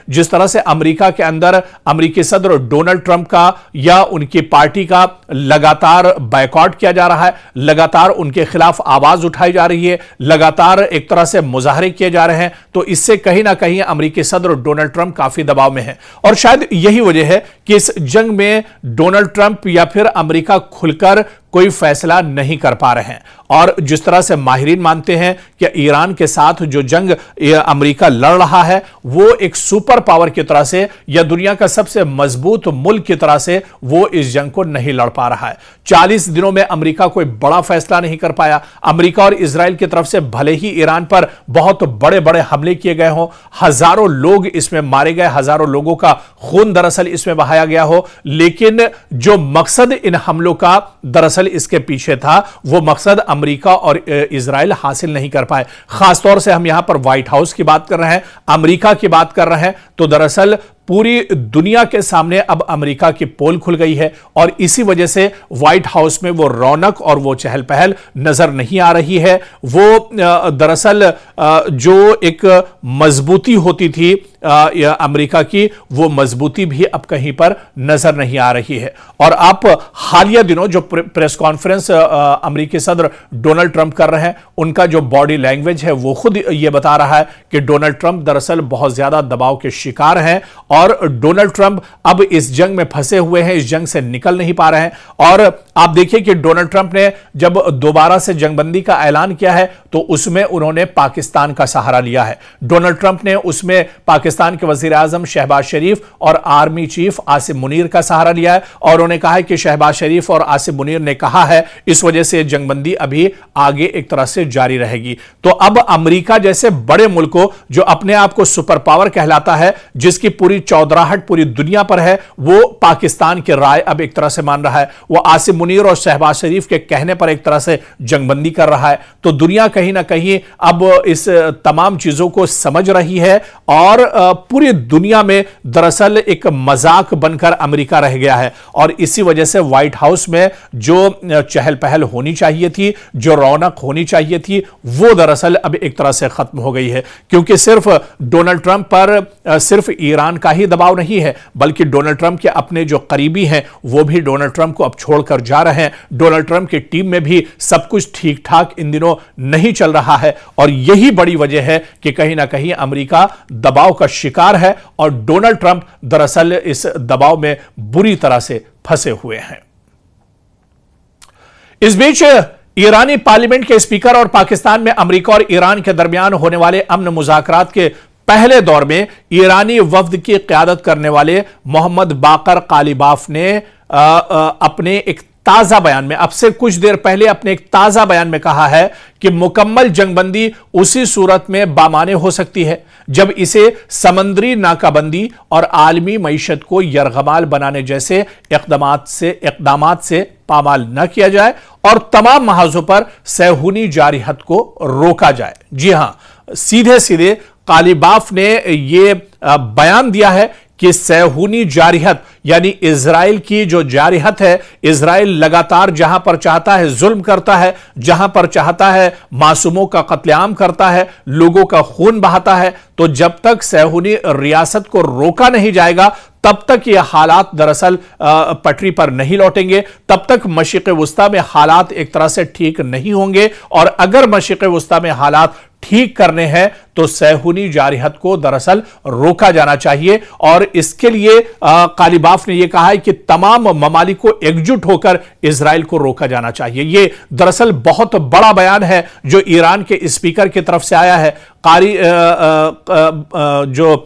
जिस तरह से अमेरिका के अंदर अमेरिकी सदर डोनाल्ड ट्रंप का या उनकी पार्टी का लगातार बायकॉट किया जा रहा है, लगातार उनके खिलाफ आवाज उठाई जा रही है, लगातार एक तरह से मुजाहरे किए जा रहे हैं, तो इससे कहीं ना कहीं अमेरिकी सदर डोनाल्ड ट्रंप काफी दबाव में है। और शायद यही वजह है कि इस जंग में डोनाल्ड ट्रंप या फिर अमेरिका खुलकर कोई फैसला नहीं कर पा रहे हैं। और जिस तरह से माहिरीन मानते हैं कि ईरान के साथ जो जंग अमेरिका लड़ रहा है वो एक सुपर पावर की तरह से या दुनिया का सबसे मजबूत मुल्क की तरह से वो इस जंग को नहीं लड़ पा रहा है। 40 दिनों में अमेरिका कोई बड़ा फैसला नहीं कर पाया। अमेरिका और इजराइल की तरफ से भले ही ईरान पर बहुत बड़े बड़े हमले किए गए हों, हजारों लोग इसमें मारे गए, हजारों लोगों का खून दरअसल इसमें बहाया गया हो, लेकिन जो मकसद इन हमलों का दरअसल इसके पीछे था वो मकसद अमेरिका और इजराइल हासिल नहीं कर पाए। खासतौर से हम यहां पर व्हाइट हाउस की बात कर रहे हैं, अमेरिका की बात कर रहे हैं, तो दरअसल पूरी दुनिया के सामने अब अमेरिका की पोल खुल गई है और इसी वजह से व्हाइट हाउस में वो रौनक और वो चहल पहल नजर नहीं आ रही है। वो दरअसल जो एक मजबूती होती थी अमेरिका की, वो मजबूती भी अब कहीं पर नजर नहीं आ रही है। और आप हालिया दिनों जो प्रेस कॉन्फ्रेंस अमेरिकी सदर डोनाल्ड ट्रंप कर रहे हैं, उनका जो बॉडी लैंग्वेज है वो खुद ये बता रहा है कि डोनाल्ड ट्रंप दरअसल बहुत ज्यादा दबाव के शिकार हैं और डोनाल्ड ट्रंप अब इस जंग में फंसे हुए हैं, इस जंग से निकल नहीं पा रहे हैं। और आप देखिए कि डोनाल्ड ट्रंप ने जब दोबारा से जंगबंदी का ऐलान किया है तो उसमें उन्होंने पाकिस्तान का सहारा लिया है। डोनाल्ड ट्रंप ने उसमें पाकिस्तान के वजीर आजम शहबाज शरीफ और आर्मी चीफ आसिम मुनीर का सहारा लिया है और उन्होंने कहा है कि शहबाज शरीफ और आसिम मुनीर ने कहा है इस वजह से जंगबंदी अभी आगे एक तरह से जारी रहेगी। तो अब अमेरिका जैसे बड़े मुल्क को, जो अपने आप को सुपर पावर कहलाता है, जिसकी पूरी चौधराहट पूरी दुनिया पर है, वो पाकिस्तान की राय अब एक तरह से मान रहा है। वो आसिम मुनीर और शहबाज शरीफ के कहने पर एक तरह से जंगबंदी कर रहा है। तो दुनिया कहीं ना कहीं अब इस तमाम चीजों को समझ रही है और पूरी दुनिया में दरअसल एक मजाक बनकर अमेरिका रह गया है। और इसी वजह से व्हाइट हाउस में जो चहल पहल होनी चाहिए थी, जो रौनक होनी चाहिए थी, वो दरअसल अब एक तरह से खत्म हो गई है। क्योंकि सिर्फ डोनाल्ड ट्रंप पर सिर्फ ईरान का ही दबाव नहीं है, बल्कि डोनाल्ड ट्रंप के अपने जो करीबी हैं वो भी डोनाल्ड ट्रंप को अब छोड़कर जा रहे हैं। डोनाल्ड ट्रंप की टीम में भी सब कुछ ठीक ठाक इन दिनों नहीं चल रहा है और यही बड़ी वजह है कि कहीं ना कहीं अमेरिका दबाव का शिकार है और डोनाल्ड ट्रंप दरअसल इस दबाव में बुरी तरह से फंसे हुए हैं। इस बीच ईरानी पार्लियामेंट के स्पीकर और पाकिस्तान में अमेरिका और ईरान के दरमियान होने वाले अमन मुज़ाकरात के पहले दौर में ईरानी वफ्द की क़यादत करने वाले मोहम्मद बाकर कालिबाफ ने अपने एक ताजा बयान में, अब से कुछ देर पहले अपने एक ताजा बयान में कहा है कि मुकम्मल जंगबंदी उसी सूरत में बामाने हो सकती है जब इसे समंदरी नाकाबंदी और आलमी मईशत को यरगमाल बनाने जैसे इक़दामात से पामाल न किया जाए और तमाम महाजों पर सहूनी जारिहत को रोका जाए। जी हां, सीधे सीधे कालिबाफ ने यह बयान दिया है कि सहूनी जारिहत यानी इजराइल की जो जारिहत है, इजराइल लगातार जहां पर चाहता है जुल्म करता है, जहां पर चाहता है मासूमों का कत्लेआम करता है, लोगों का खून बहाता है। तो जब तक सहूनी रियासत को रोका नहीं जाएगा तब तक ये हालात दरअसल पटरी पर नहीं लौटेंगे, तब तक मशरिक़ वुस्ता में हालात एक तरह से ठीक नहीं होंगे। और अगर मशरिक़ वुस्ता में हालात ठीक करने हैं तो सहूनी जारिहत को दरअसल रोका जाना चाहिए। और इसके लिए कालिबाफ ने यह कहा है कि तमाम ममालिक को एकजुट होकर इजराइल को रोका जाना चाहिए। यह दरअसल बहुत बड़ा बयान है जो ईरान के स्पीकर की तरफ से आया है। जो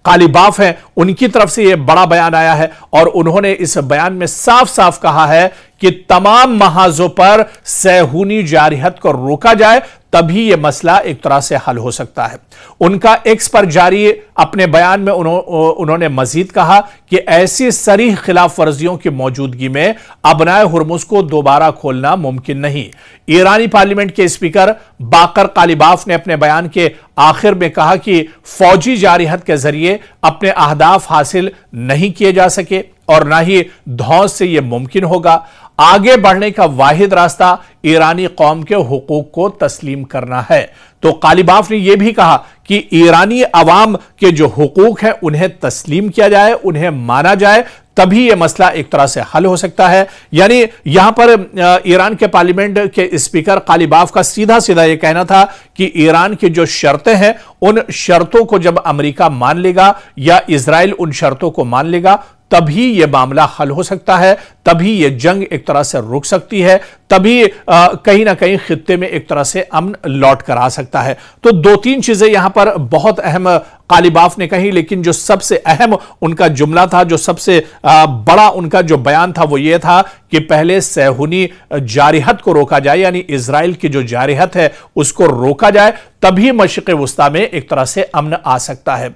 कालिबाफ हैं उनकी तरफ से यह बड़ा बयान आया है और उन्होंने इस बयान में साफ साफ कहा है कि तमाम महाजों पर सहूनी जारिहत को रोका जाए, तभी यह मसला एक तरह से हल हो सकता है। उनका एक्स पर जारी अपने बयान में उन्होंने मजीद कहा कि ऐसी सरीह खिलाफ वर्जियों की मौजूदगी में अबनाए हुर्मुज को दोबारा खोलना मुमकिन नहीं। ईरानी पार्लियामेंट के स्पीकर बाकर कालिबाफ ने अपने बयान के आखिर में कहा कि फौजी जारिहत के जरिए अपने अहदाफ हासिल नहीं किए जा सके और ना ही धौंस से यह मुमकिन होगा। आगे बढ़ने का वाहिद रास्ता ईरानी कौम के हुकूक को तस्लीम करना है। तो कालिबाफ ने यह भी कहा कि ईरानी अवाम के जो हुकूक हैं उन्हें तस्लीम किया जाए, उन्हें माना जाए, तभी यह मसला एक तरह से हल हो सकता है। यानी यहां पर ईरान के पार्लियामेंट के स्पीकर कालिबाफ का सीधा सीधा यह कहना था कि ईरान की जो शर्तें हैं उन शर्तों को जब अमेरिका मान लेगा या इजराइल उन शर्तों को मान लेगा तभी यह मामला हल हो सकता है, तभी यह जंग एक तरह से रुक सकती है, तभी कहीं ना कहीं खित्ते में एक तरह से अमन लौट कर आ सकता है। तो दो तीन चीजें यहां पर बहुत अहम कालिबाफ ने कही, लेकिन जो सबसे अहम उनका जुमला था, जो सबसे बड़ा उनका जो बयान था वो ये था कि पहले सैहुनी जारिहत को रोका जाए, यानी इजराइल की जो जारिहत है उसको रोका जाए, तभी मशरिक़ वुस्ता में एक तरह से अमन आ सकता है।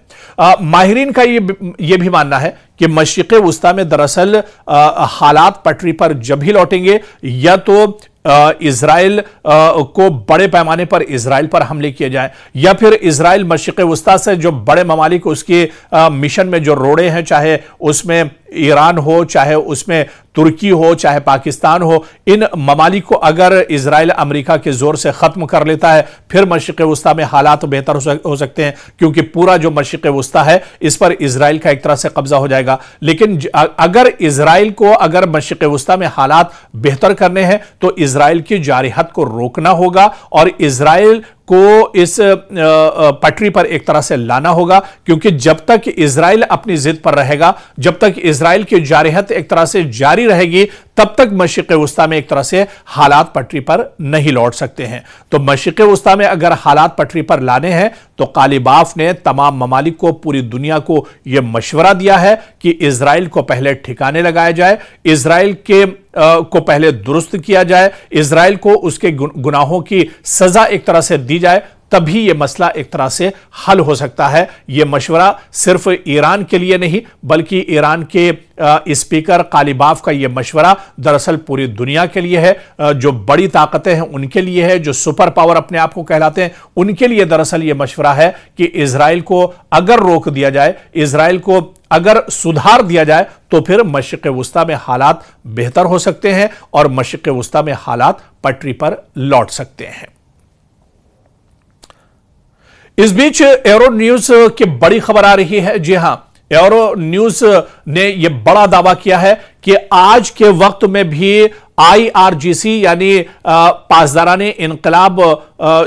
माहिरीन का ये भी मानना है कि मशरिक़ वुस्ता में दरअसल हालात पटरी पर जब ही लौटेंगे या तो इजराइल को बड़े पैमाने पर इजराइल पर हमले किए जाए, या फिर इजराइल मशरिक़ वुस्ता से जो बड़े ममालिक उसके मिशन में जो रोड़े हैं, चाहे उसमें ईरान हो, चाहे उसमें तुर्की हो, चाहे पाकिस्तान हो, इन ममालिक को अगर इजराइल अमेरिका के जोर से खत्म कर लेता है फिर मशरिक़ वुस्ता में हालात बेहतर हो सकते हैं, क्योंकि पूरा जो मशरिक़ वुस्ता है इस पर इजराइल का एक तरह से कब्जा हो जाएगा। लेकिन अगर इजराइल को अगर मशरिक़ वुस्ता में हालात बेहतर करने हैं तो इजराइल की जारिहत को रोकना होगा और इजराइल को इस पटरी पर एक तरह से लाना होगा, क्योंकि जब तक इजराइल अपनी जिद पर रहेगा, जब तक इजराइल की जारिहत एक तरह से जारी रहेगी, तब तक मशरिक़ वुस्ता में एक तरह से हालात पटरी पर नहीं लौट सकते हैं। तो मशरिक़ वुस्ता में अगर हालात पटरी पर लाने हैं तो कालिबाफ ने तमाम ममालिक को, पूरी दुनिया को यह मशवरा दिया है कि इजराइल को पहले ठिकाने लगाया जाए, इजराइल के को पहले दुरुस्त किया जाए, इजराइल को उसके गुनाहों की सजा एक तरह से दी जाए, तभी यह मसला एक तरह से हल हो सकता है। यह मशवरा सिर्फ ईरान के लिए नहीं बल्कि ईरान के स्पीकर कालिबाफ का यह मशवरा दरअसल पूरी दुनिया के लिए है। जो बड़ी ताकतें हैं उनके लिए है, जो सुपर पावर अपने आप को कहलाते हैं उनके लिए दरअसल यह मशवरा है कि इजराइल को अगर रोक दिया जाए, इजराइल को अगर सुधार दिया जाए तो फिर मशरिक़ वुस्ता में हालात बेहतर हो सकते हैं और मशरिक़ वुस्ता में हालात पटरी पर लौट सकते हैं। इस बीच एरो न्यूज की बड़ी खबर आ रही है। जी हां, एरो न्यूज ने यह बड़ा दावा किया है कि आज के वक्त में भी IRGC यानी पासदाराने इनकलाब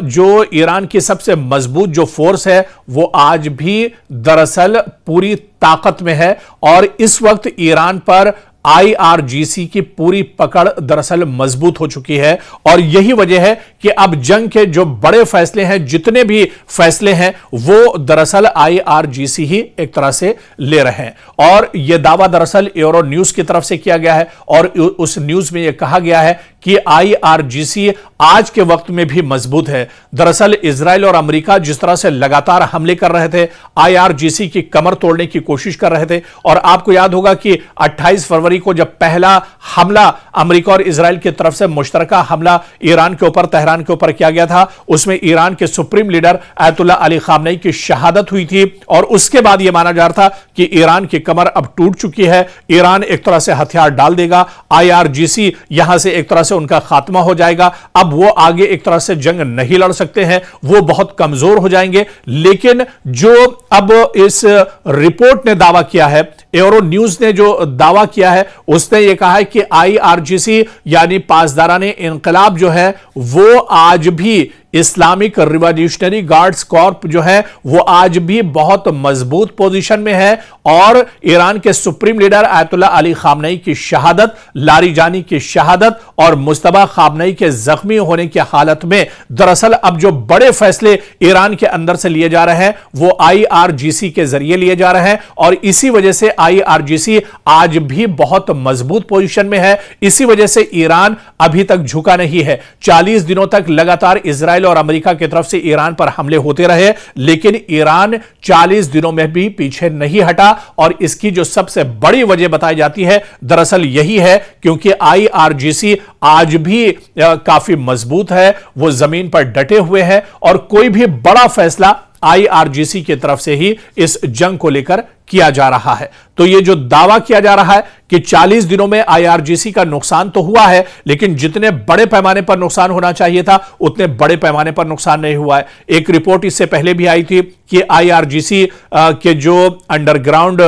जो ईरान की सबसे मजबूत जो फोर्स है वो आज भी दरअसल पूरी ताकत में है और इस वक्त ईरान पर IRGC की पूरी पकड़ दरअसल मजबूत हो चुकी है और यही वजह है कि अब जंग के जो बड़े फैसले हैं, जितने भी फैसले हैं, वो दरअसल IRGC ही एक तरह से ले रहे हैं। और यह दावा दरअसल एरो न्यूज की तरफ से किया गया है और उस न्यूज में यह कहा गया है कि IRGC आज के वक्त में भी मजबूत है। दरअसल इजराइल और अमेरिका जिस तरह से लगातार हमले कर रहे थे, IRGC की कमर तोड़ने की कोशिश कर रहे थे और आपको याद होगा कि 28 फरवरी को जब पहला हमला अमेरिका और इजराइल की तरफ से मुश्तरका हमला ईरान के ऊपर, तेहरान के ऊपर किया गया था, उसमें ईरान के supreme leader Ayatollah Ali Khamenei की शहादत हुई थी और उसके बाद यह माना जा रहा था कि ईरान की कमर अब टूट चुकी है, ईरान एक तरह से हथियार डाल देगा, IRGC यहां से एक तरह से उनका खात्मा हो जाएगा, अब वो आगे एक तरह से जंग नहीं लड़ सकते हैं, वो बहुत कमजोर हो जाएंगे। लेकिन जो अब इस रिपोर्ट ने दावा किया है, एरो न्यूज ने जो दावा किया है, उसने यह कहा है कि IRGC यानी पासदाराने इनकलाब जो है वो आज भी इस्लामिक रिवॉल्यूशनरी गार्ड्स कॉर्प जो है वो आज भी बहुत मजबूत पोजीशन में है और ईरान के supreme leader Ayatollah Ali Khamenei की शहादत, लारिजानी की शहादत और मुस्तबा खामनेई के जख्मी होने की हालत में दरअसल अब जो बड़े फैसले ईरान के अंदर से लिए जा रहे हैं वो IRGC के जरिए लिए जा रहे हैं और इसी वजह से IRGC आज भी बहुत मजबूत पोजीशन में है। इसी वजह से ईरान अभी तक झुका नहीं है। 40 दिनों तक लगातार इजराइल और अमेरिका की तरफ से ईरान पर हमले होते रहे, लेकिन ईरान 40 दिनों में भी पीछे नहीं हटा और इसकी जो सबसे बड़ी वजह बताई जाती है दरअसल यही है क्योंकि IRGC आज भी काफी मजबूत है, वो जमीन पर डटे हुए हैं और कोई भी बड़ा फैसला IRGC की तरफ से ही इस जंग को लेकर किया जा रहा है। तो ये जो दावा किया जा रहा है कि 40 दिनों में आईआरजीसी का नुकसान तो हुआ है, लेकिन जितने बड़े पैमाने पर नुकसान होना चाहिए था उतने बड़े पैमाने पर नुकसान नहीं हुआ है। एक रिपोर्ट इससे पहले भी आई थी कि आईआरजीसी के जो अंडरग्राउंड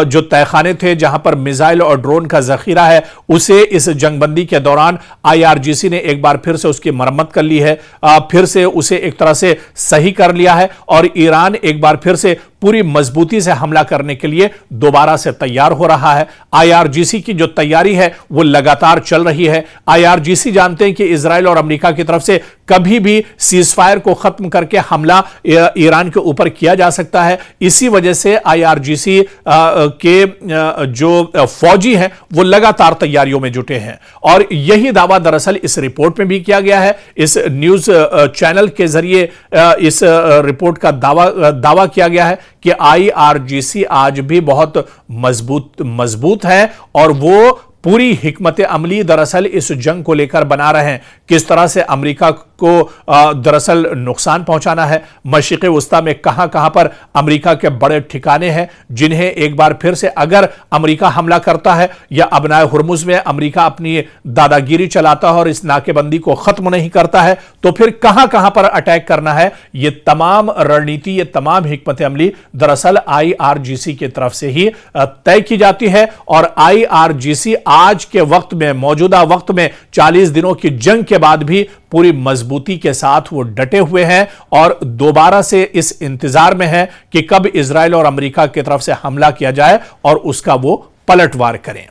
जो तहखाने थे जहां पर मिसाइल और ड्रोन का जखीरा है, उसे इस जंगबंदी के दौरान आईआरजीसी ने एक बार फिर से उसकी मरम्मत कर ली है, फिर से उसे एक तरह से सही कर लिया है और ईरान एक बार फिर से पूरी मजबूती से हमला करने के लिए दोबारा से तैयार हो रहा है। आईआरजीसी की जो तैयारी है वो लगातार चल रही है। आईआरजीसी जानते हैं कि इजराइल और अमेरिका की तरफ से कभी भी सीजफायर को खत्म करके हमला ईरान के ऊपर किया जा सकता है। इसी वजह से आईआरजीसी के जो फौजी हैं वो लगातार तैयारियों में जुटे हैं और यही दावा दरअसल इस रिपोर्ट में भी किया गया है। इस न्यूज चैनल के जरिए इस रिपोर्ट का दावा किया गया है कि आईआरजीसी आज भी बहुत मजबूत है और वो पूरी हिकमत अमली दरअसल इस जंग को लेकर बना रहे हैं। किस तरह से अमेरिका को दरअसल नुकसान पहुंचाना है, मशरिक़ वस्ता में कहां कहां पर अमेरिका के बड़े ठिकाने हैं जिन्हें एक बार फिर से अगर अमेरिका हमला करता है या अबनाए हुर्मुज़ में अमेरिका अपनी दादागिरी चलाता है और इस नाकेबंदी को खत्म नहीं करता है तो फिर कहां कहां पर अटैक करना है, ये तमाम रणनीति, ये तमाम हिकमत अमली दरअसल आईआरजीसी की तरफ से ही तय की जाती है। और आईआरजीसी आज के वक्त में, मौजूदा वक्त में 40 दिनों की जंग के बाद भी पूरी मजबूती के साथ वो डटे हुए हैं और दोबारा से इस इंतजार में है कि कब इजराइल और अमेरिका की तरफ से हमला किया जाए और उसका वो पलटवार करें।